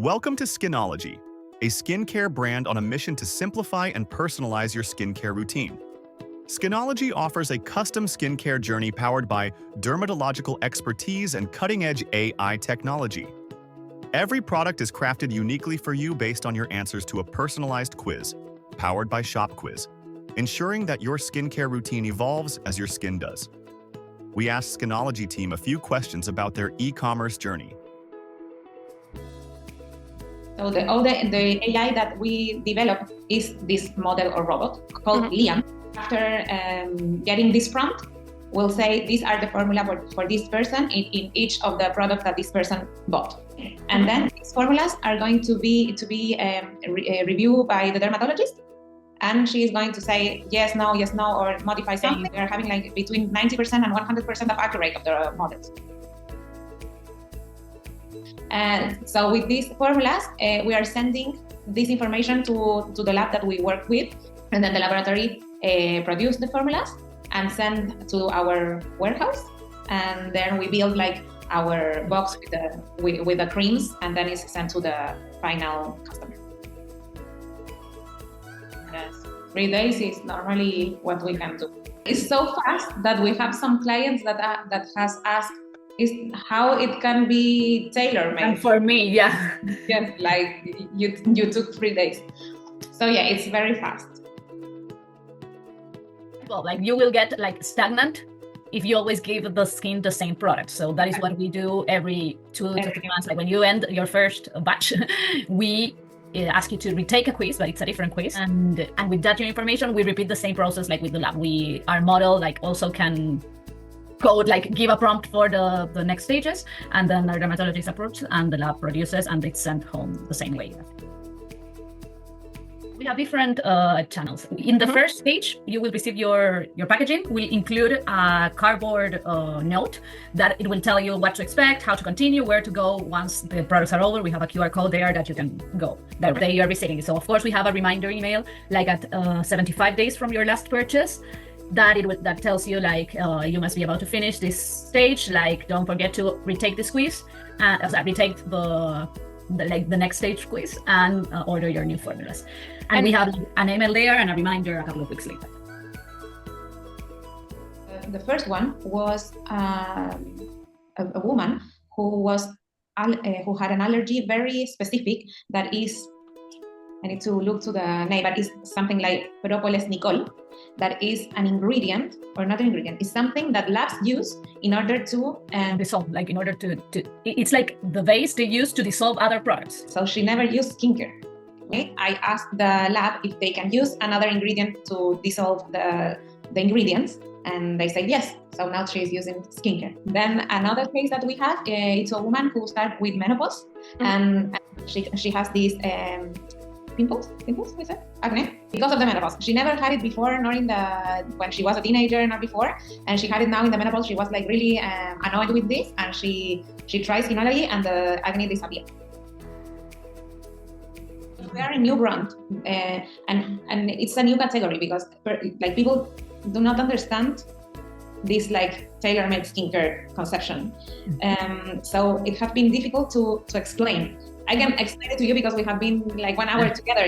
Welcome to Skinology, a skincare brand on a mission to simplify and personalize your skincare routine. Skinology offers a custom skincare journey powered by dermatological expertise and cutting-edge AI technology. Every product is crafted uniquely for you based on your answers to a personalized quiz, powered by ShopQuiz, ensuring that your skincare routine evolves as your skin does. We asked Skinology team a few questions about their e-commerce journey. So the AI that we developed is this model or robot called Liam. After getting this prompt, we'll say these are the formula for this person in each of the products that this person bought. And then these formulas are going to be reviewed by the dermatologist. And she is going to say yes, no, or modify something. We are having like between 90% and 100% of accuracy of the models. And so with these formulas, we are sending this information to the lab that we work with, and then the laboratory produce the formulas and send to our warehouse, and then we build like our box with the creams, and then it's sent to the final customer. Yes, 3 days is normally what we can do. It's so fast that we have some clients that has asked is how it can be tailor-made. And for me, yeah. Yes, like you took 3 days. So yeah, it's very fast. Well, like you will get like stagnant if you always give the skin the same product. So that is what we do every 2 to 3 months. Like when you end your first batch, we ask you to retake a quiz, but it's a different quiz. And with that new information, we repeat the same process like with the lab. Our model like also can code, like give a prompt for the next stages, and then our dermatologist approves and the lab produces, and it's sent home the same way. We have different channels. In the first stage, you will receive your packaging. Will include a cardboard note that it will tell you what to expect, how to continue, where to go once the products are over. We have a QR code there that you can go that day you are receiving it. So of course we have a reminder email like at 75 days from your last purchase that tells you like you must be about to finish this stage. Like don't forget to retake this quiz, retake the next stage quiz and order your new formulas. And we have an email there and a reminder a couple of weeks later. The first one was a woman who had an allergy very specific that is, I need to look to the name, but it's something like propolis nicole. That is an ingredient, or not an ingredient, it's something that labs use in order to dissolve, like in order to it's like the base they use to dissolve other products. So she never used skincare. Okay? I asked the lab if they can use another ingredient to dissolve the ingredients, and they said yes. So now she is using skincare. Then another case that we have, it's a woman who started with menopause, and she has these pimples, is it? Acne, because of the menopause. She never had it before, nor when she was a teenager, not before, and she had it now in the menopause. She was like really annoyed with this, and she tried Skinology, and the acne disappeared. We are a new brand, and it's a new category because like people do not understand this like tailor-made skincare conception. So it has been difficult to explain. I can explain it to you because we have been like 1 hour together,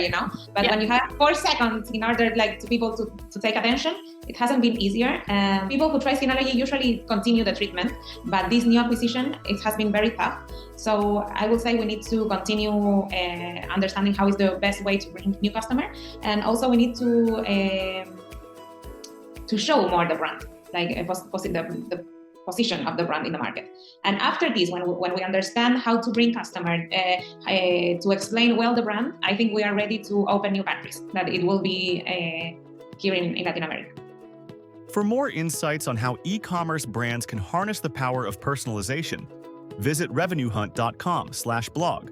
but when you have 4 seconds in order like to people to take attention, it hasn't been easier. People who try Skinology usually continue the treatment, but this new acquisition, it has been very tough. So I would say we need to continue understanding how is the best way to bring new customer, and also we need to show more the brand, like the position of the brand in the market. And after this, when we understand how to bring customer to explain well the brand, I think we are ready to open new countries, that it will be here in Latin America. For more insights on how e-commerce brands can harness the power of personalization, visit RevenueHunt.com/blog.